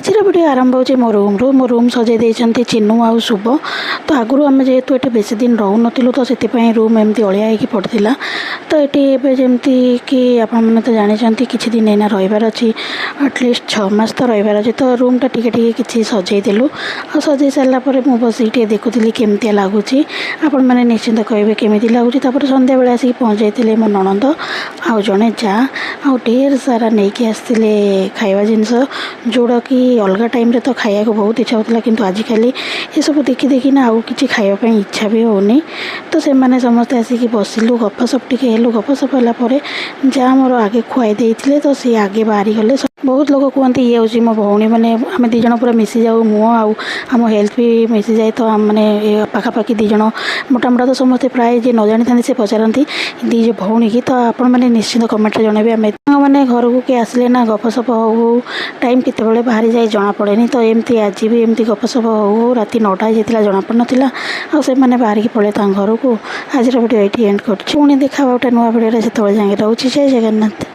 आजर video आरंभ हो मो रूम सजाई देती चिन्नू आउ शुभ। तो आगु आम जेहेतु ये बेस दिन रोन तो से रूम एमती अलिया होगी पड़ता। तो ये जमती कि आपने तो जानते किसी दिन एना रही अच्छी एटलिस्ट 6 मास तो रही अच्छे। तो रूमटा टी सजईदेलु आ सजई सारापर मुझे बस ये देखुली केमती लगुच आपण मैंने निश्चिंत कहे केमी लगुच। सन्ध्या बेले आसिक पहुँचाई मो नणंद आउ जड़े जा आ ढेर सारा नहीं आसते खाଇବା जिनस जोड़ा कि अलग टाइम रे तो खाया को बहुत इच्छा होता किंतु आजिकल ये सब देखी देखिना आउ किसी खावाई इच्छा भी होनी। तो से मैंने समस्ते आसिक बसिलु गपसप टिके हेलु गपसप है जहाँ मोर आगे खुआई देते तो सी आगे बाहरी गले। बहुत लोग कहते ये हूँ मो भौणी मैंने आम दिज पूरा मिसी जाऊ मुँह आम हेल्थ भी मिसी जाए। तो मैंने पाखापाखि दिज मोटा मोटा तो समस्ते प्राय जी न जानी था से पचारती दीज भौणी की। तो आपण मैंने निश्चिंत कमेंट जनइबे आम मैंने घर को किए आसिले ना गपसप हो टाइम केत बाहरी जाए जना पड़े। तो एमती आज भी एमती गपसप हो राति 9टा जाता जना पड़ नाला से बाहर पड़े घर को। आज वीडियो ये एंड कर देखा गोटे नुआ वीडियो से जाए रोचे जय जगन्नाथ।